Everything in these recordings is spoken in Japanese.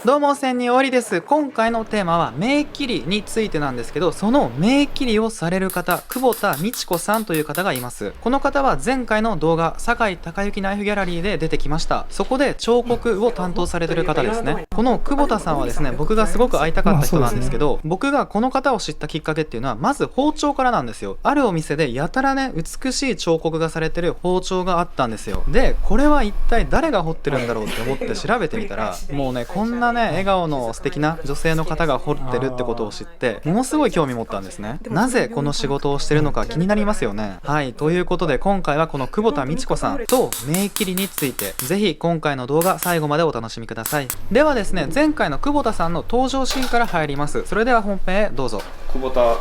どうも千人終わりです。今回のテーマは名切りについてなんですけど、その名切りをされる方、久保田美智子さんという方がいます。この方は前回の動画酒井貴之ナイフギャラリーで出てきました。そこで彫刻を担当されてる方ですね。この久保田さんはですね、僕がすごく会いたかった人なんですけど、僕がこの方を知ったきっかけっていうのはまず包丁からなんですよ。あるお店でやたらね美しい彫刻がされてる包丁があったんですよ。でこれは一体誰が彫ってるんだろうって思って調べてみたら、もうねこんなね笑顔の素敵な女性の方が彫ってるってことを知ってものすごい興味持ったんですね。なぜこの仕事をしてるのか気になりますよね。はい、ということで今回はこの久保田美智子さんと名切りについてぜひ今回の動画最後までお楽しみください。ではですね、前回の久保田さんの登場シーンから入ります。それでは本編へどうぞ。久保田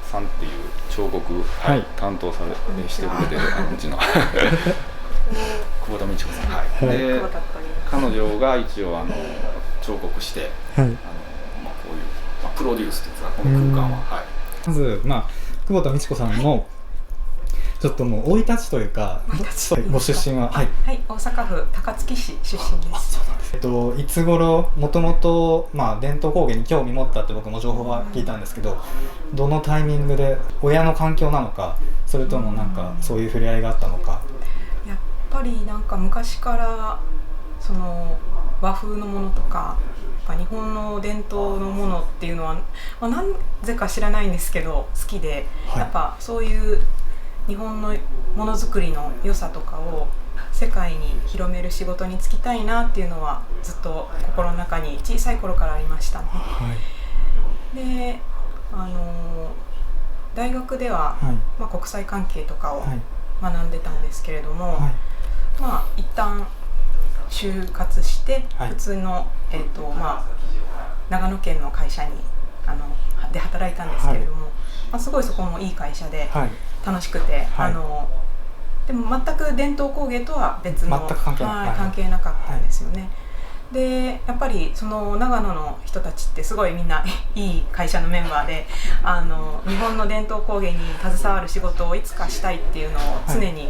さんっていう彫刻、担当されしてくれてるうちの久保田美智子さん、で彼女が一応彫刻して、こういう、プロデュースというかこの空間は、まず、久保田美智子さんのちょっともう生い立ちというか、ご出身は、大阪府高槻市出身です。いつ頃もともと伝統工芸に興味持ったって僕も情報は聞いたんですけど、どのタイミングで親の環境なのか、それともなんかそういう触れ合いがあったのか。やっぱりなんか昔からその和風のものとか日本の伝統のものっていうのは、なぜか知らないんですけど好きで、やっぱそういう日本のものづくりの良さとかを世界に広める仕事に就きたいなっていうのはずっと心の中に小さい頃からありましたね。で大学では、国際関係とかを学んでたんですけれども、一旦就活して普通の、長野県の会社にで働いたんですけれども、すごいそこもいい会社で楽しくて、でも全く伝統工芸とは別の関係なかったんですよね。でやっぱりその長野の人たちってすごいみんないい会社のメンバーで、日本の伝統工芸に携わる仕事をいつかしたいっていうのを常に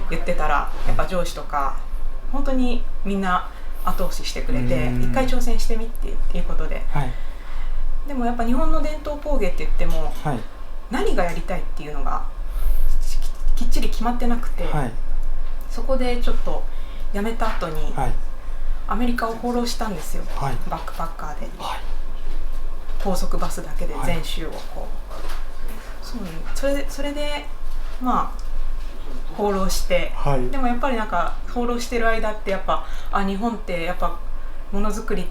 言ってたら、やっぱ上司とか本当にみんな後押ししてくれて、一回挑戦してみっていうことで、でもやっぱ日本の伝統工芸って言っても、何がやりたいっていうのがきっちり決まってなくて、そこでちょっと辞めた後に、アメリカを放浪したんですよ、バックパッカーで、高速バスだけで全州をこう、それで放浪して、でもやっぱりなんか放浪してる間ってやっぱ日本ってやっぱものづくり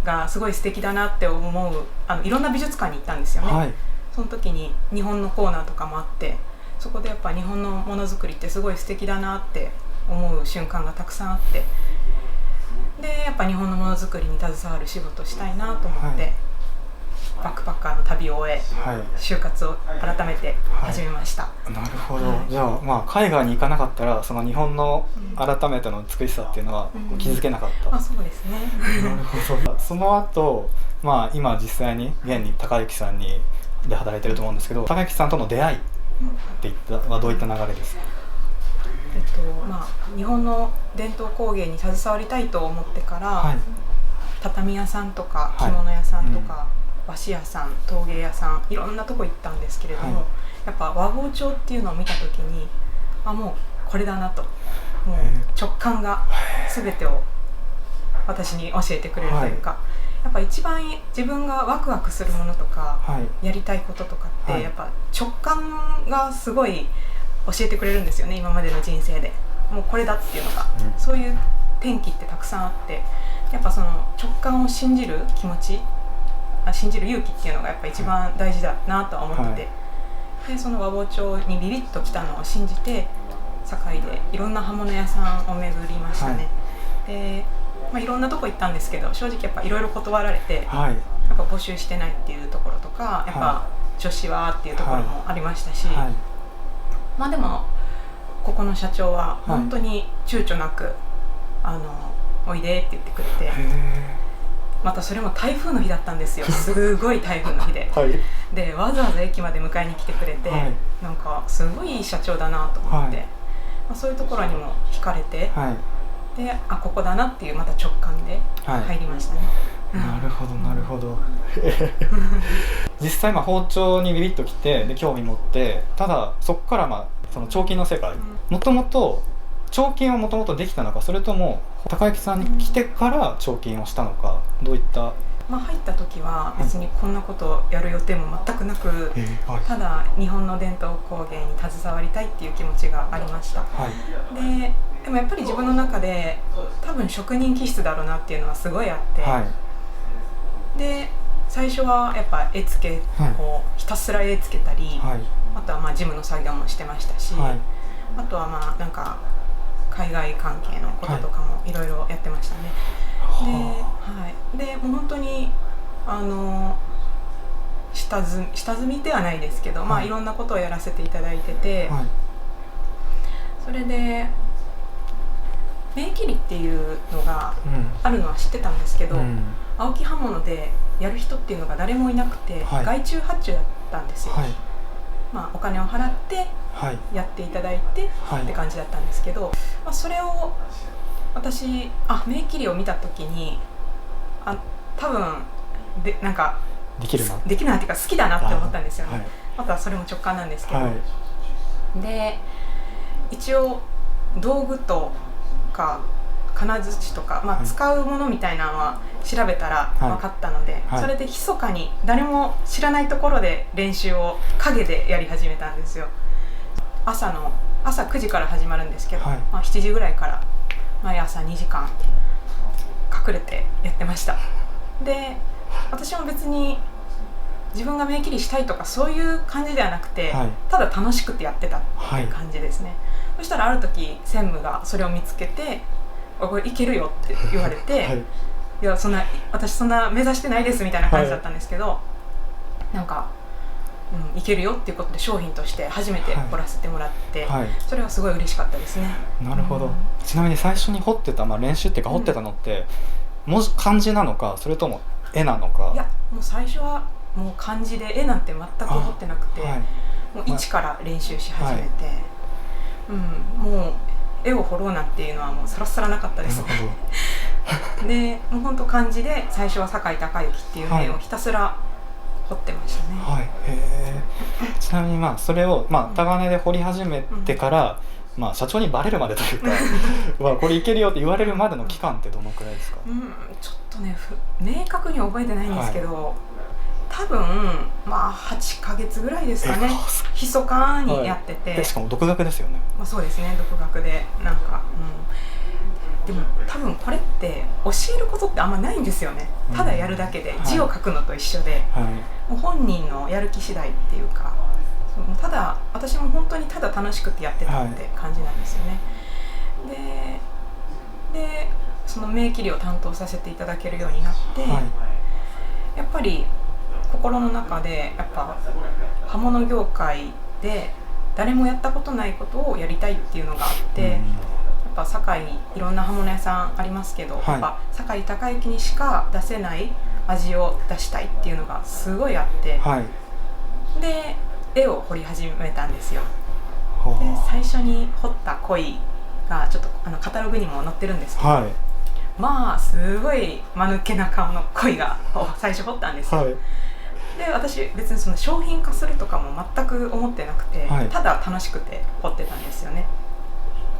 がすごい素敵だなって思う、いろんな美術館に行ったんですよね。その時に日本のコーナーとかもあって、そこでやっぱ日本のものづくりってすごい素敵だなって思う瞬間がたくさんあって、でやっぱ日本のものづくりに携わる仕事をしたいなと思って、バックパッカーの旅を終え、就活を改めて始めました。なるほど、じゃあ海外に行かなかったらその日本の改めての美しさっていうのは気づけなかった。そうですね。なるほど。その後、今実際に現に高之さんで働いてると思うんですけど、高之さんとの出会いっていったはどういった流れですか？日本の伝統工芸に携わりたいと思ってから、畳屋さんとか着物屋さんとか、和紙屋さん、陶芸屋さん、いろんなとこ行ったんですけれども、やっぱ和包丁っていうのを見た時にもうこれだなと、もう直感が全てを私に教えてくれるというか、やっぱ一番自分がワクワクするものとか、やりたいこととかって、やっぱ直感がすごい教えてくれるんですよね。今までの人生でもうこれだっていうのが、そういう転機ってたくさんあって、やっぱその直感を信じる気持ち、信じる勇気っていうのがやっぱ一番大事だなとは思ってて、でその和包丁にビビッときたのを信じて堺でいろんな刃物屋さんを巡りましたね。でいろんなとこ行ったんですけど、正直やっぱいろいろ断られて、やっぱ募集してないっていうところとか、やっぱ女子はっていうところもありましたし、でもここの社長は本当に躊躇なくおいでって言ってくれて、またそれも台風の日だったんですよ。すごい台風の日で、でわざわざ駅まで迎えに来てくれて、なんかすごいいい社長だなと思って、そういうところにも惹かれて、でここだなっていうまた直感で入りましたね。なるほどなるほど実際包丁にビビッときてで興味持って、ただそこからその彫金の世界、もともと彫金はもともとできたのか、それとも高幸さんに来てから彫金をしたのか、どういった。入った時は別にこんなことをやる予定も全くなく、ただ日本の伝統工芸に携わりたいっていう気持ちがありました、でもやっぱり自分の中で多分職人気質だろうなっていうのはすごいあって、で最初はやっぱ絵付け、こうひたすら絵付けたり、あとは事務の作業もしてましたし、あとはなんか海外関係のこととかもいろいろやってましたね。でもう本当に下積みではないですけど、いろんなことをやらせていただいてて、それで銘切りっていうのがあるのは知ってたんですけど、青木刃物でやる人っていうのが誰もいなくて、外注発注だったんですよ。お金を払ってやっていただいてって感じだったんですけど、それを私銘切りを見た時に多分なんかできるなっていうか好きだなって思ったんですよね。またそれも直感なんですけど、で一応道具とか金槌とか、使うものみたいなのは調べたら分かったので、それで密かに誰も知らないところで練習を陰でやり始めたんですよ。朝9時から始まるんですけど、7時ぐらいから毎朝2時間隠れてやってました。で私も別に自分が銘切りしたいとかそういう感じではなくて、ただ楽しくてやってたっていう感じですね。そしたらある時専務がそれを見つけて「これいけるよ」って言われて「いや私そんな目指してないです」みたいな感じだったんですけど、なんかいけるよっていうことで商品として初めて彫らせてもらって、それはすごい嬉しかったですね。なるほど。ちなみに最初に彫ってた、練習っていうか彫ってたのって漢字なのか、それとも絵なのか。いやもう最初はもう漢字で絵なんて全く彫ってなくて、もう一から練習し始めて、もう絵を彫ろうなんていうのはもうさらさらなかったですね。でもう本当漢字で最初は酒井孝之っていう絵をひたすら彫ってましたね。ちなみにそれをタガネで彫り始めてから、社長にバレるまでというかこれいけるよって言われるまでの期間ってどのくらいですか。ちょっとね明確に覚えてないんですけど、多分8ヶ月ぐらいですかね。密かにやってて、しかも独学ですよね。そうですね、独学でなんか、でも多分これって教えることってあんまないんですよね。ただやるだけで、字を書くのと一緒で、もう本人のやる気次第っていうか、ただ私も本当にただ楽しくてやってたって感じなんですよね。でその銘切りを担当させていただけるようになって、やっぱり心の中でやっぱ刃物業界で誰もやったことないことをやりたいっていうのがあって、やっぱ堺にいろんな刃物屋さんありますけど、やっぱ酒井孝之にしか出せない味を出したいっていうのがすごいあって、で絵を彫り始めたんですよ。で最初に彫った鯉がちょっとカタログにも載ってるんですけど、すごい間抜けな顔の鯉を最初彫ったんですよ。で私別にその商品化するとかも全く思ってなくて、ただ楽しくて彫ってたんですよね。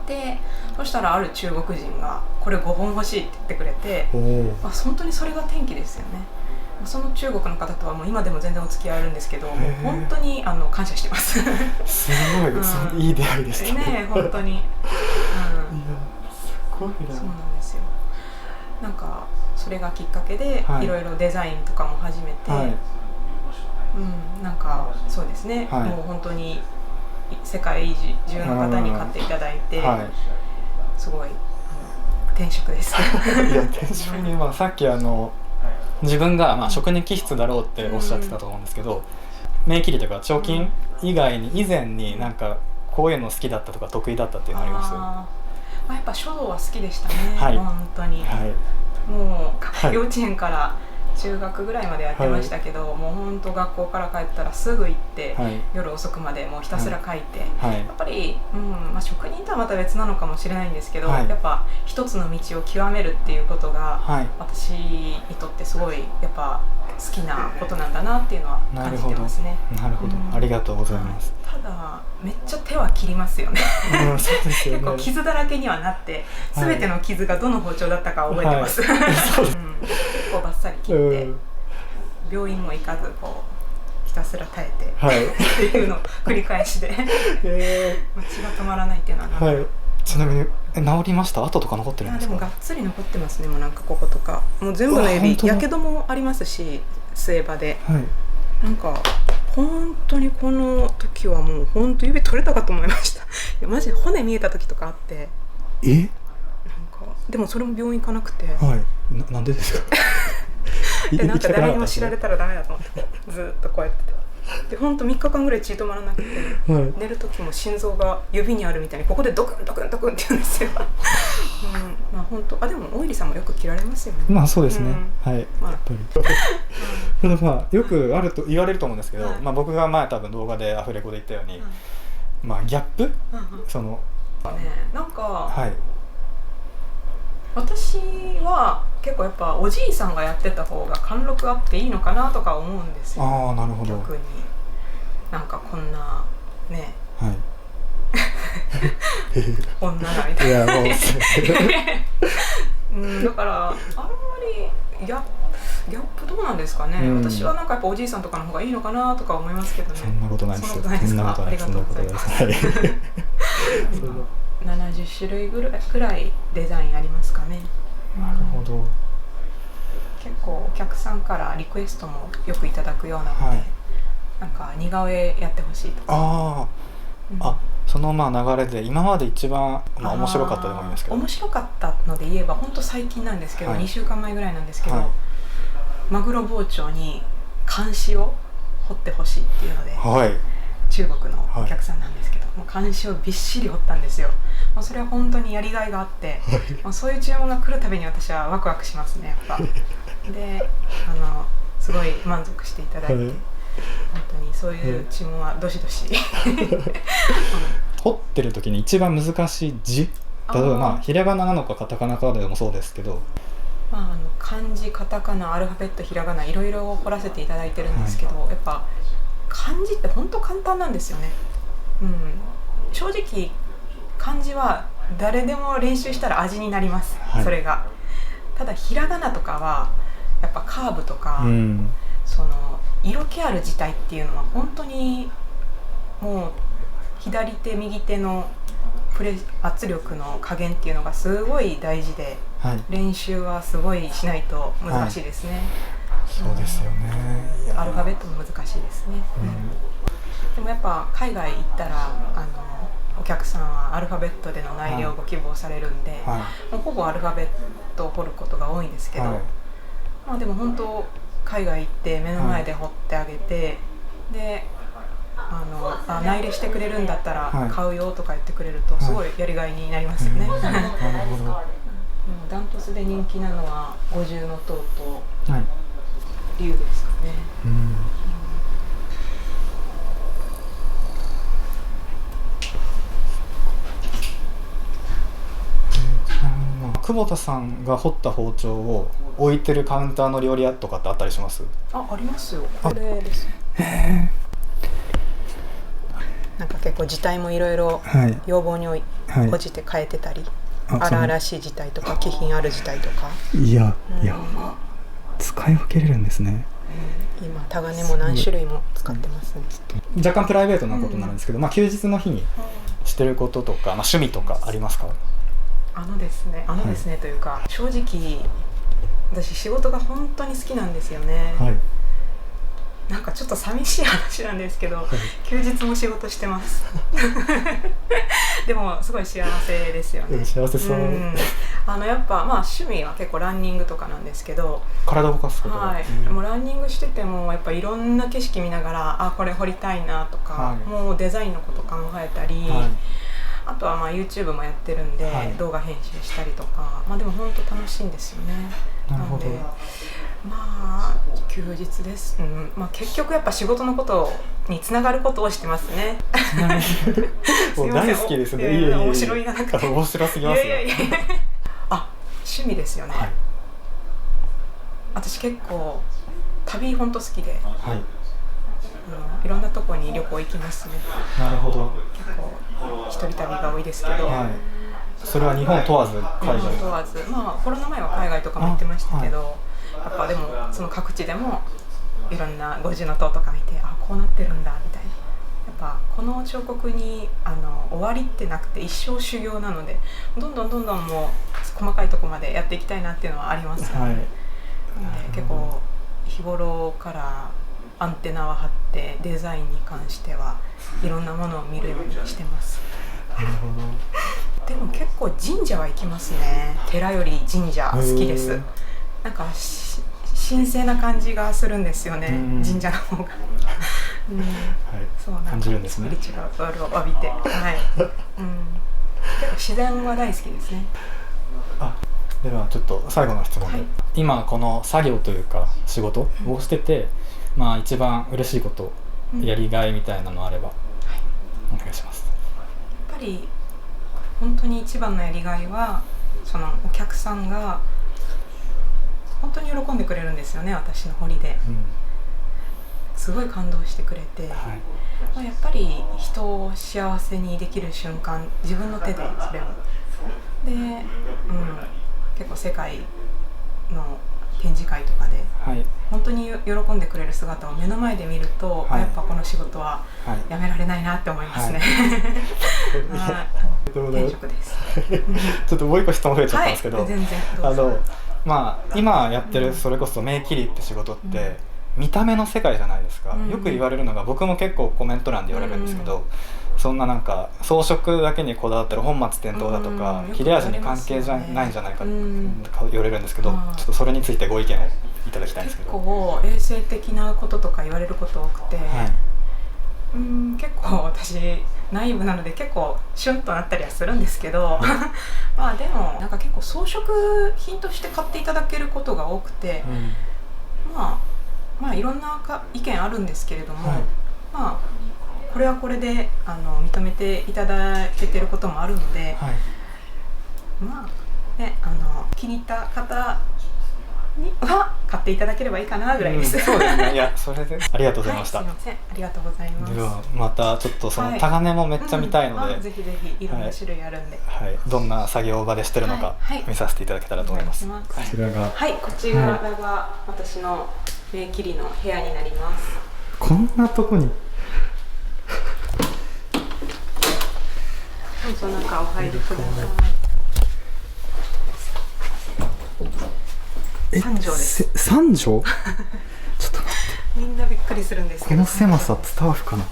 でそしたらある中国人が「これ5本欲しい」って言ってくれて、本当にそれが転機ですよね。その中国の方とはもう今でも全然お付き合いあるんですけど、もう本当に感謝してます。すごい、いい出会いでしたね。本当に。すごいな。そうなんですよ。なんかそれがきっかけでいろいろデザインとかも始めて、なんかそうですね、もう本当に世界中の方に買っていただいて、すごい転職です。転職にさっき自分が職人気質だろうっておっしゃってたと思うんですけど、銘切りとか彫金以外に以前になんかこういうの好きだったとか得意だったっていうのあります？やっぱ書道は好きでしたね。本当に。もう幼稚園から中学ぐらいまでやってましたけど、もう本当学校から帰ったらすぐ行って、夜遅くまでもうひたすら書いて、やっぱり、職人とはまた別なのかもしれないんですけど、やっぱ一つの道を極めるっていうことが、私にとってすごいやっぱ好きなことなんだなっていうのは感じてますね。なるほど、ありがとうございます。ただめっちゃ手は切りますよね。そうですよね。結構傷だらけにはなって、全ての傷がどの包丁だったか覚えてます。結構バッサリ切って、病院も行かずこうひたすら耐えて、っていうのを繰り返しで、血が止まらないっていうのはちなみに治りました？跡とか残ってるんですか？でもがっつり残ってますね。もうなんかこことかもう全部の指やけどもありますし、据え場で、なんか本当にこの時はもう本当指取れたかと思いました。いやマジで骨見えた時とかあって、なんかでもそれも病院行かなくて、なんでですか？なんか誰にも知られたらダメだと思ってずっとこうやってて。で本当3日間ぐらい血止まらなくて、寝る時も心臓が指にあるみたいにここでドクンドクンドクンって言うんですよ。本当でも大入さんもよく切られますよね。そうですね。やっぱりよくあると言われると思うんですけど、僕が前多分動画でアフレコで言ったように、ギャップ、そのなんか、私は結構やっぱおじいさんがやってた方が貫禄あっていいのかなとか思うんですよ。なるほど。逆になんかこんなね、女がみたいな。だからあんまりギャップどうなんですかね。私はなんかやっぱおじいさんとかの方がいいのかなとか思いますけどね。そんなことないですよ。そんなことないですか。ありがとうございます。70種類ぐらいデザインありますかね。なるほど。結構お客さんからリクエストもよくいただくようなので、なんか似顔絵やってほしいとか。その流れで今まで一番面白かったでもいいんですけど。面白かったので言えば本当最近なんですけど、2週間前ぐらいなんですけど、マグロ包丁に漢詩を彫ってほしいっていうので、中国のお客さんなんですけど、漢詩をびっしり彫ったんですよ。それは本当にやりがいがあって、そういう注文が来るたびに私はワクワクしますね、やっぱ。ですごい満足していただいて、本当にそういう注文はどしどし。彫ってる時に一番難しい字、例えばひらがななのかカタカナかでもそうですけど、漢字、カタカナ、アルファベット、ひらがな、いろいろ彫らせていただいてるんですけど、やっぱ漢字って本当簡単なんですよね。正直漢字は誰でも練習したら味になります、それが。ただひらがなとかはやっぱカーブとか、その色気ある字体っていうのは本当にもう左手右手の圧力の加減っていうのがすごい大事で、練習はすごいしないと難しいですね。そうですよね。アルファベットも難しいですね。でもやっぱ海外行ったらお客さんはアルファベットでの内容をご希望されるんで、もうほぼアルファベットを彫ることが多いんですけど、でも本当海外行って目の前で彫ってあげて、で内入れしてくれるんだったら買うよとか言ってくれるとすごいやりがいになりますよね。ダントツで人気なのは五重塔と竜ですかね。久保田さんが彫った包丁を置いてるカウンターの料理屋とかってあったりします？ありますよ。これです。なんか結構字体もいろいろ要望に応じて変えてたり、荒々しい字体とか気品ある字体とか。いや使い分けれるんですね。今タガネも何種類も使ってますね。若干プライベートなことになるんですけど、休日の日にしてることとか、趣味とかありますか？ですねというか、正直私仕事が本当に好きなんですよね。なんかちょっと寂しい話なんですけど、休日も仕事してますでもすごい幸せですよね。幸せそう。やっぱ趣味は結構ランニングとかなんですけど、体を動かすこと。もうランニングしててもやっぱいろんな景色見ながら、これ彫りたいなとか、もうデザインのこと考えたり、あとはYouTube もやってるんで、動画編集したりとか、でも本当楽しいんですよね。なるほど。休日です、結局やっぱ仕事のことにつながることをしてますね。もう大好きですね。面白いなくて面白すぎますよ。趣味ですよね、私結構旅本当好きで、いろんなとこに旅行行きますね。なるほど。結構一人旅が多いですけど、それは日本問わず海外問わず、コロナ前は海外とかも行ってましたけど、やっぱでもその各地でもいろんな五重塔とか見て、こうなってるんだみたいな。やっぱこの彫刻に終わりってなくて一生修行なので、どんどんもう細かいとこまでやっていきたいなっていうのはありますよね。で結構日頃からアンテナは張ってデザインに関してはいろんなものを見るようにしてます。なるほど。でも結構神社は行きますね。寺より神社好きです。なんか神聖な感じがするんですよね、神社の方が。そうなんか感じるんですね。スピリチュアルを浴びて、結構自然は大好きですね。ではちょっと最後の質問で、今この作業というか仕事をしてて、一番嬉しいこと、やりがいみたいなのあれば、お願いします。やっぱり本当に一番のやりがいは、そのお客さんが本当に喜んでくれるんですよね、私の彫りで。すごい感動してくれて、やっぱり人を幸せにできる瞬間、自分の手でそれをで、結構世界の展示会とかで、本当に喜んでくれる姿を目の前で見ると、やっぱこの仕事はやめられないなって思いますね。転職です。ちょっともう一個質問増えちゃったんですけど、全然どうぞ。今やってるそれこそ名切りって仕事って見た目の世界じゃないですか。よく言われるのが、僕も結構コメント欄で言われるんですけど、そんななんか装飾だけにこだわったら本末転倒だとか、切れ味に関係じゃないんじゃないかって言われるんですけど、ちょっとそれについてご意見をいただきたいんですけど。結構衛生的なこととか言われること多くて、結構私ナイーブなので結構シュンとなったりはするんですけど、でもなんか結構装飾品として買っていただけることが多くて、いろんな意見あるんですけれども、これはこれで認めていただけてることもあるので、気に入った方には買っていただければいいかなぐらいです。そうですね。いや、それでありがとうございました。すいません、ありがとうございます。ではまたちょっとそのタガネもめっちゃ見たいので、ぜひぜひいろんな種類あるんで、どんな作業場でしてるのか見させていただけたらと思います。こちらが、こちらが私の名切りの部屋になります。こんなとこに。どうぞ中お入りください。3畳です。3畳？ちょっと待って。みんなびっくりするんですけど。この狭さ伝わるかな。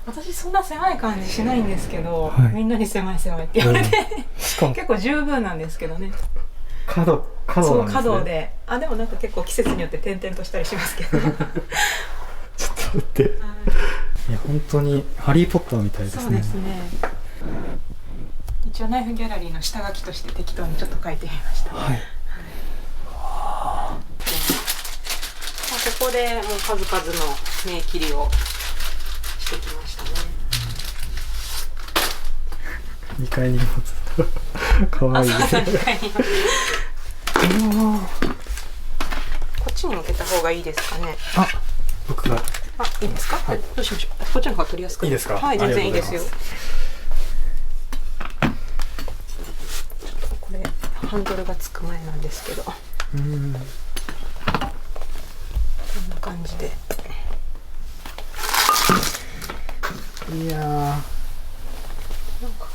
私そんな狭い感じしないんですけど、みんなに狭いって言われて、結構十分なんですけどね。角なんですね。角で、でもなんか結構季節によって点々としたりしますけど。ちょっと待って。いや本当にハリーポッターみたいですね。そうですね。一応ナイフギャラリーの下書きとして適当にちょっと書いてみました。ここでもう数々の名切りをしてきましたね。2階にもずっとかわいいですね。こっちに向けた方がいいですかね。僕が。いいですか。どうしましょう。こっちの方が取りやすく。いいですか。はい、全然いいですよ。これハンドルがつく前なんですけど。こんな感じで。いやー。なんか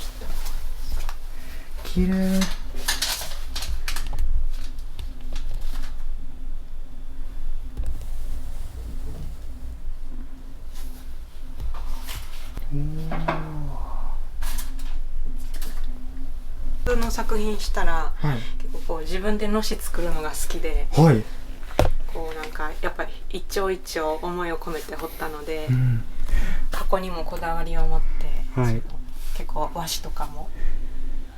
綺麗。普通の作品したら、結構こう自分でのし作るのが好きで、こうなんかやっぱり一丁一丁思いを込めて彫ったので、箱にもこだわりを持って、結構和紙とかも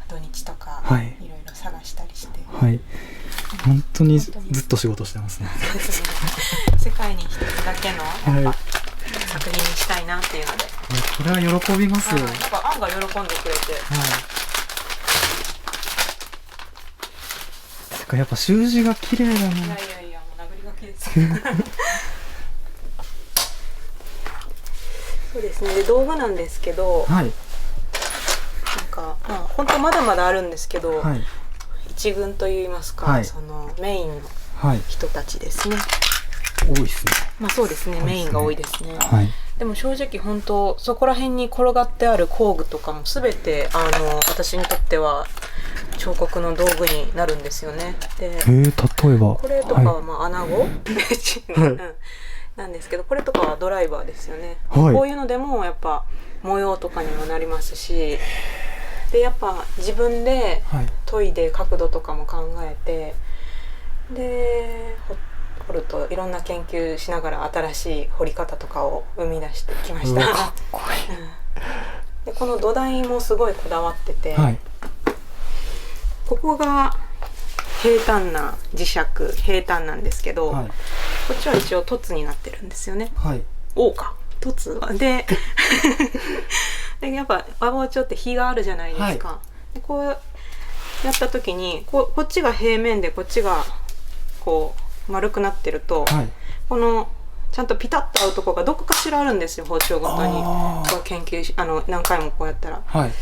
土日とか、はい、いろいろ探したりして、はい、本当にずっと仕事してますね。世界に一つだけのやっぱ作品にしたいなっていうので、これは喜びますよ。なんかアンが喜んでくれて、やっぱ習字が綺麗だな。いやいやいや、もう殴り書きですよ。そうですね。で動画なんですけど、はい、なんかまあ本当まだまだあるんですけど、はい、一軍といいますか、はい、そのメインのはい人たちですね。多いですね。まあそうですね。メインが多いですね。はい。でも正直本当そこら辺に転がってある工具とかもすべて私にとっては彫刻の道具になるんですよね。で、例えばこれとかはまあ穴子、はいなんですけど、これとかはドライバーですよね。はい、こういうのでもやっぱ模様とかにもなりますし、でやっぱ自分で研いで角度とかも考えて、で彫るといろんな研究しながら新しい彫り方とかを生み出してきました。かっこいい。でこの土台もすごいこだわってて、はい、ここが平坦な磁石、平坦なんですけど、はい、こっちは一応凸になってるんですよね。はい。凸ででやっぱ和包丁って比があるじゃないですか。はい、でこうやった時にこっちが平面でこっちがこう丸くなってると、はい、このちゃんとピタッと合うところがどこかしらあるんですよ、包丁ごとに。こう研究し何回もこうやったら。はい、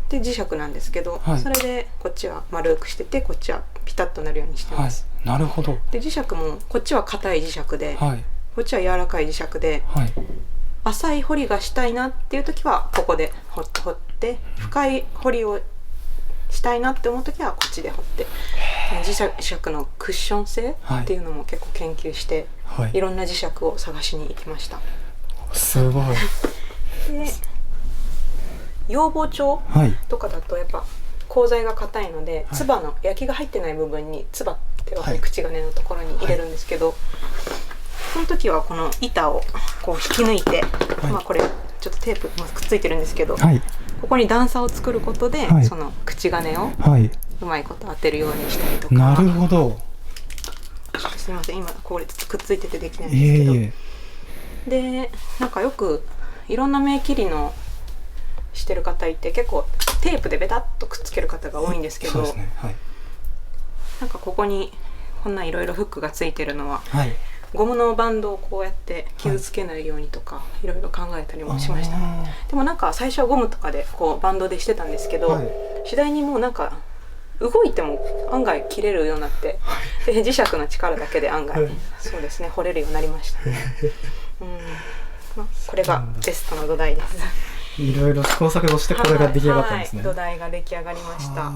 で磁石なんですけど、はい、それでこっちは丸くしててこっちはピタッとなるようにしてます。はい、なるほど。で磁石もこっちは硬い磁石で、はい、こっちは柔らかい磁石で、はい、浅い彫りがしたいなっていう時はここで彫って、深い彫りをしたいなって思う時はこっちで彫って、磁石のクッション性っていうのも結構研究して、はい、いろんな磁石を探しに行きました。すごい。で洋包丁とかだとやっぱ鋼材が硬いので、はい、唾の焼きが入ってない部分に唾ってわかる、口金のところに入れるんですけど、はい、その時はこの板をこう引き抜いて、はい、まあこれちょっとテープくっついてるんですけど、はい、ここに段差を作ることで、はい、その口金をうまいこと当てるようにしたりとか。なるほど。すみません、今これくっついててできないんですけど、でなんかよくいろんな目切りのしてる方いて、結構テープでベタッとくっつける方が多いんですけど、そうですね、はい、なんかここにこんないろいろフックがついてるのは、はい、ゴムのバンドをこうやって傷つけないようにとか、いろいろ考えたりもしましたね。でもなんか最初はゴムとかでこうバンドでしてたんですけど、はい、次第にもうなんか動いても案外切れるようになって、で磁石の力だけで案外、はい、そうですね、彫れるようになりましたね。まあ、これがベストの土台です。いろいろ試行錯誤してこれが出来上がったんですね。はい、土台が出来上がりました。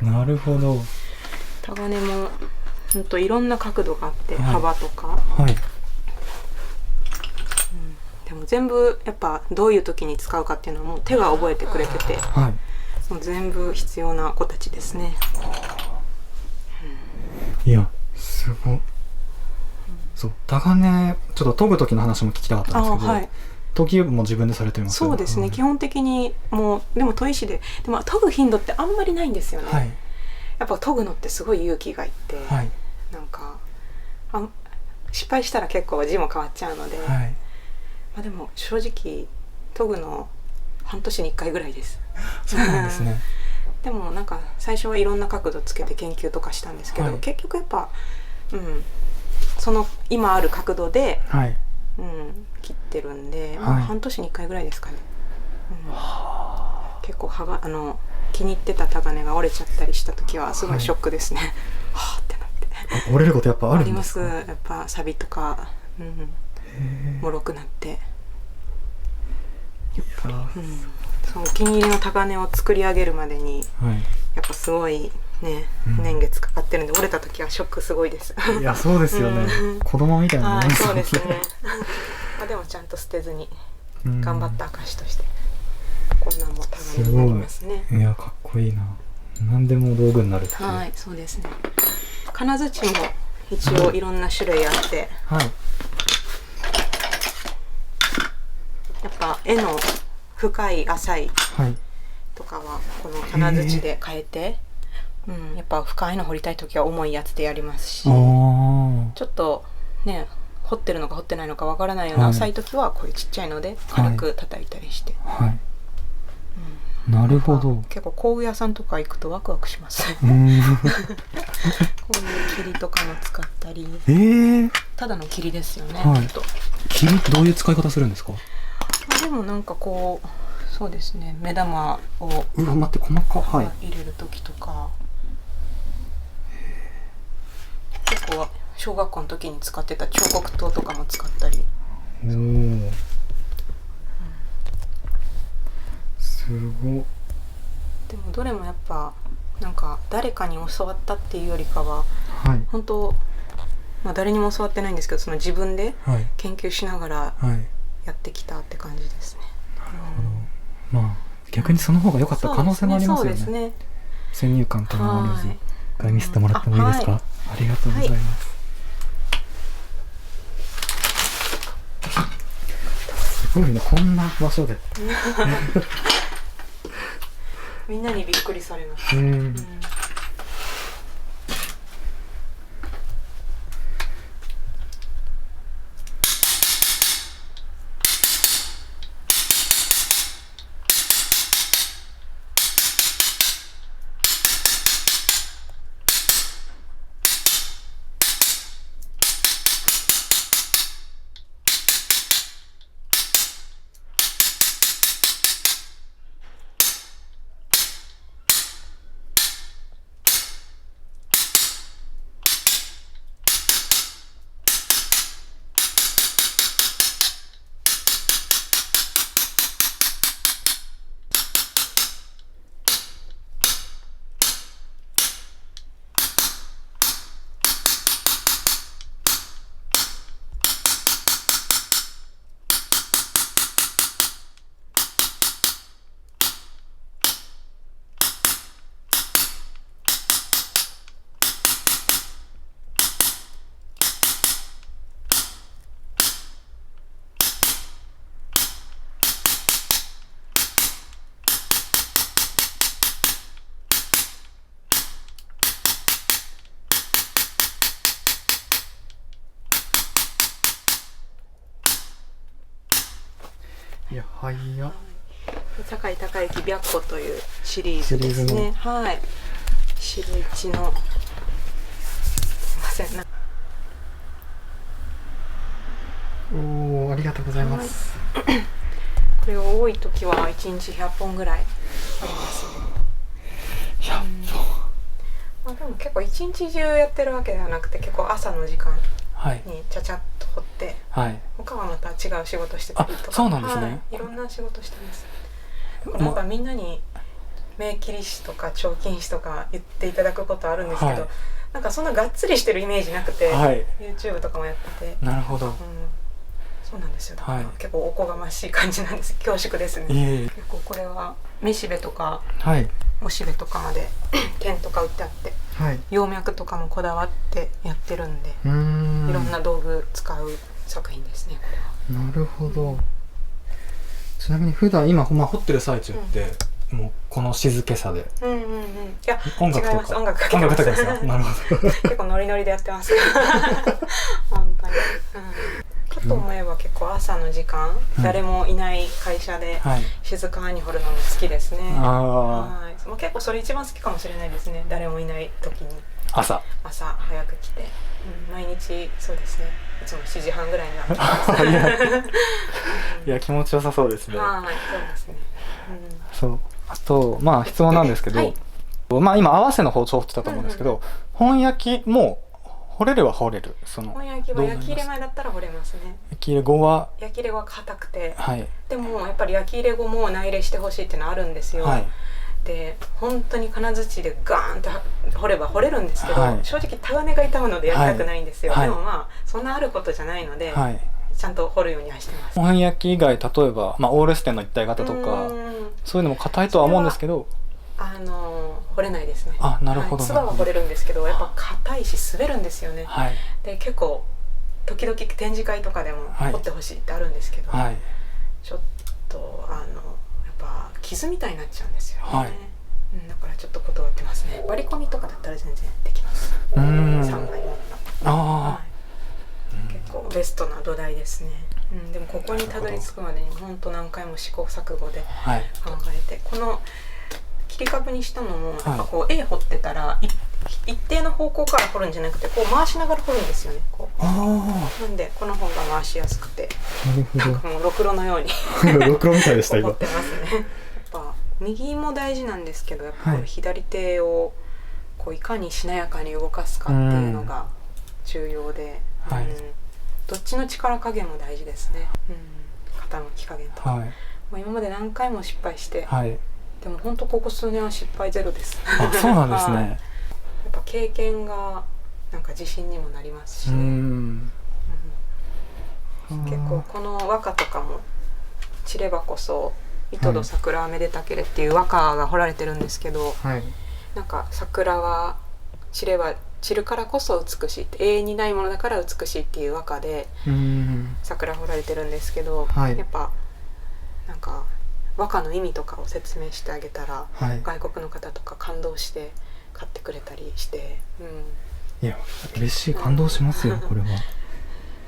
なるほど。タガネも本当いろんな角度があって、はい、幅とか、はい、でも全部やっぱどういう時に使うかっていうのはもう手が覚えてくれてて、はい、もう全部必要な子たちですね。いやすごい。そうタガネちょっと研ぐ時の話も聞きたかったんですけど、はい、研ぎも自分でされてます？そうですね、基本的にもうでも砥石でも研ぐ頻度ってあんまりないんですよね。はい、やっぱ研ぐのってすごい勇気がいって、はい、なんか失敗したら結構字も変わっちゃうので、はい、まあでも正直研ぐの半年に1回ぐらいです。そうなんですね。でもなんか最初はいろんな角度つけて研究とかしたんですけど、はい、結局やっぱ、その今ある角度で、はい、切ってるんで、まあ、半年に1回ぐらいですかね。結構気に入ってたタガネが折れちゃったりした時はすごいショックですね。はあってなって。折れることやっぱあるんですか？あります。やっぱサビとか、もろくなって。やっぱり、そのお気に入りのタガネを作り上げるまでに、はい、やっぱすごいね、年月かかってるんで、折れた時はショックすごいです。いやそうですよね。子供みたいなもんですよね。そうですね。まあでもちゃんと捨てずに頑張った証として、こんなんもタガネになりますね。いやかっこいいな。何でも道具になるっていう。はい、そうですね。金槌も一応いろんな種類あって、はい、やっぱ絵の深い浅いとかはこの金槌で変えて、やっぱ深いの掘りたい時は重いやつでやりますし、ちょっとね掘ってるのか掘ってないのかわからないような浅い時はこういうちっちゃいので軽く叩いたりして、なるほど。結構工具屋さんとか行くとワクワクしますこういう霧とかも使ったり、ただの霧ですよね、霧どういう使い方するんですか？でもなんかこうそうですね、目玉を待って細かい入れる時とか、結構小学校の時に使ってた彫刻刀とかも使ったり。すごい。でもどれもやっぱなんか誰かに教わったっていうよりかは、本当、誰にも教わってないんですけど、その自分で研究しながらやってきたって感じですね。逆にその方が良かった可能性もありますよね。そうですね。先入観と守らず一回見せてもらってもいいですか？ありがとうございます。すごいね、こんな場所でみんなにびっくりされます。いや、早っ。酒井孝之白虎というシリーズですね。はい。白一の。すいません。ありがとうございます。これを多い時は1日100本ぐらいありますね。100本。でも結構一日中やってるわけではなくて、結構朝の時間にちゃちゃっと掘って、他はまた違う仕事してたりとか。そうなんですね。いろんな仕事してます。だからやっぱみんなに名切り師とか彫金師とか言っていただくことあるんですけど、なんかそんながっつりしてるイメージなくて、YouTube とかもやってて。なるほど。そうなんですよ。だから結構おこがましい感じなんです。恐縮ですね。結構これはめしべとかおしべとかまで剣とか売ってあって、葉脈とかもこだわってやってるんで、いろんな道具使う作品ですね、これは。なるほど。ちなみに普段今掘ってる最中ってもうこの静けさで、いや音楽とか音楽かけてます。なるほど。結構ノリノリでやってます。本当に。かと思えば結構朝の時間、誰もいない会社で静かに掘るのも好きですね。結構それ一番好きかもしれないですね。誰もいない時に朝早く来て、毎日そうですね。いつも7時半ぐらいには来てます。いや気持ちよさそうですね。そうですね。そうあと質問なんですけど、今合わせの包丁を掘ってたと思うんですけど、本焼きも掘れるは掘れる。本焼きは焼き入れ前だったら掘れますね。焼き入れ後は硬くて、でもやっぱり焼き入れ後も内入れしてほしいっていうのはあるんですよ。で本当に金槌でガーンと掘れば掘れるんですけど、正直タガネが痛むのでやりたくないんですよ。でもそんなあることじゃないので、ちゃんと掘るようにはしてます。本焼き以外、例えばオーレステンの一体型とかそういうのも硬いとは思うんですけど、掘れないですね。なるほど。つばは掘れるんですけど、やっぱ硬いし滑るんですよね。で結構時々展示会とかでも掘ってほしいってあるんですけど、ちょっとやっぱ傷みたいになっちゃうんですよね、はい、だからちょっと断ってますね。割り込みとかだったら全然できます。3枚もの、はい、結構ベストな土台ですね、でもここにたどり着くまでに本当何回も試行錯誤で考えて、この切り株にしたのもやっぱこう絵掘ってたら一定の方向から掘るんじゃなくてこう回しながら掘るんですよね。こうなんでこの方が回しやすくて、なんかもうろくろのようにろくろみたいでした今。掘ってますね。やっぱ右も大事なんですけど、やっぱ左手をこういかにしなやかに動かすかっていうのが重要で、どっちの力加減も大事ですね、傾き加減とか、もう今まで何回も失敗して、でも本当ここ数年は失敗ゼロです。あ、そうなんですね。やっぱ経験がなんか自信にもなりますし、結構この和歌とかも散ればこそ糸戸桜はめでたけれっていう和歌が彫られてるんですけど、なんか桜は散れば散るからこそ美しいって、永遠にないものだから美しいっていう和歌で桜彫られてるんですけど、やっぱなんか和歌の意味とかを説明してあげたら、外国の方とか感動して買ってくれたりして、いや嬉しい、感動しますよこれは。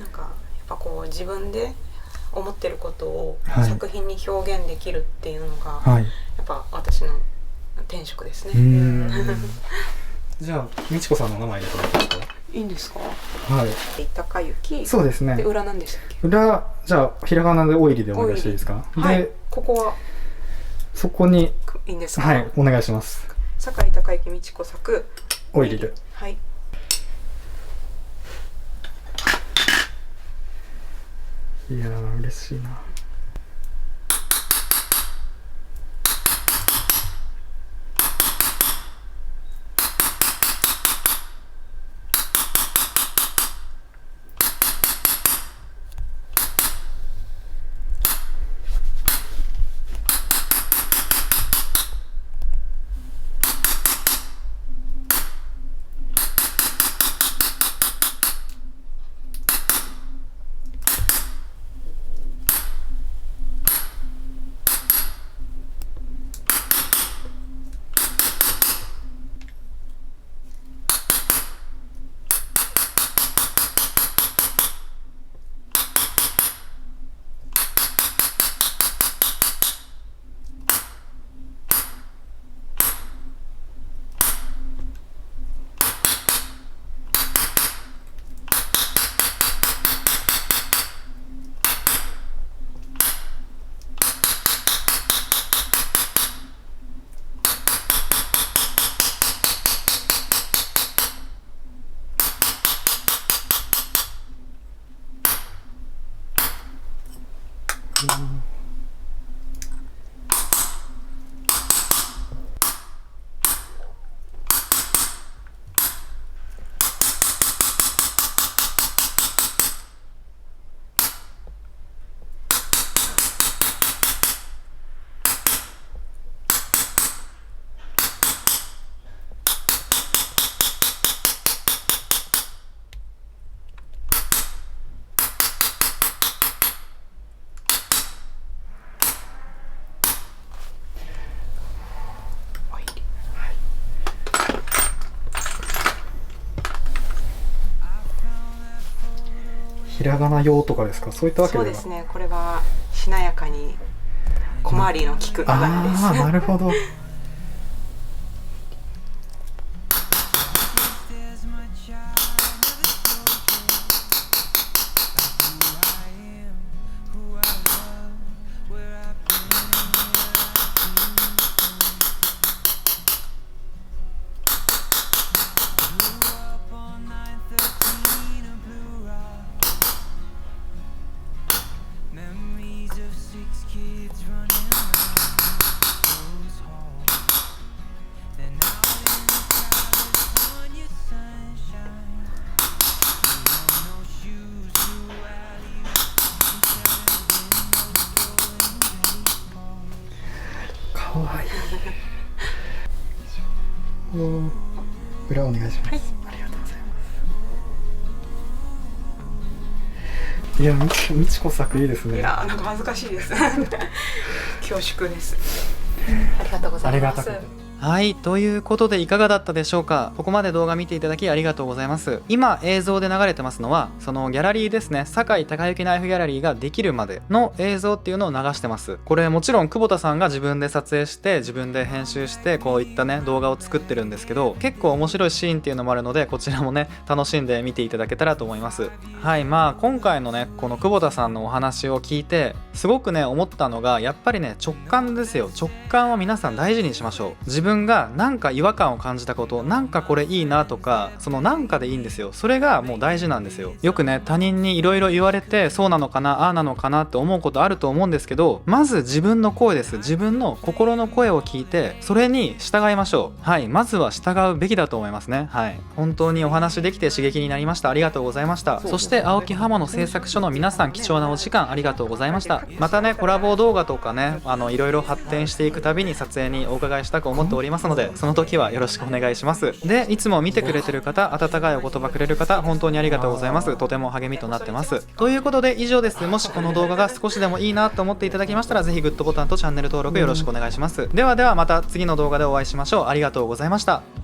なんかやっぱこう自分で思ってることを作品に表現できるっていうのが、やっぱ私の天職ですね。じゃあ美智子さんの名前で取れますか？いいんですか？はい。高雪。そうですね。で裏なんでしたっけ？裏、じゃあひらがなでオイリでお願いしていいですか？で、ここはそこにいいんですか？はい、お願いします。酒井高雪美智子作オイリで。はい。いやー嬉しいな。ひらがな用とかですか？そういったわけでは。そうですね。これはしなやかに小回りの利く柄です。ああ、なるほど。かわいい。裏お願いします。はい、ありがとうございます。いや、美智子作いいですね。いや、なんか恥ずかしいです。恐縮です。ありがとうございます。はい、ということでいかがだったでしょうか。ここまで動画見ていただきありがとうございます。今映像で流れてますのはそのギャラリーですね、堺隆之ナイフギャラリーができるまでの映像っていうのを流してます。これもちろん久保田さんが自分で撮影して自分で編集してこういったね動画を作ってるんですけど、結構面白いシーンっていうのもあるのでこちらもね楽しんで見ていただけたらと思います。はい、まあ今回のねこの久保田さんのお話を聞いてすごくね思ったのが、やっぱりね直感ですよ。直感を皆さん大事にしましょう。自分がなんか違和感を感じたこと、なんかこれいいなとか、そのなんかでいいんですよ。それがもう大事なんですよ。よくね他人にいろいろ言われてそうなのかなああなのかなって思うことあると思うんですけど、まず自分の声です。自分の心の声を聞いてそれに従いましょう。はい、まずは従うべきだと思いますね。はい、本当にお話できて刺激になりました。ありがとうございました。そして青木刃物製作所の皆さん、貴重なお時間ありがとうございました。またねコラボ動画とかねいろいろ発展していくたびに撮影にお伺いしたく思っておりますので、その時はよろしくお願いします。で、いつも見てくれてる方、温かいお言葉くれる方、本当にありがとうございます。とても励みとなってます。ということで以上です。もしこの動画が少しでもいいなと思っていただきましたら、ぜひグッドボタンとチャンネル登録よろしくお願いします。ではではまた次の動画でお会いしましょう。ありがとうございました。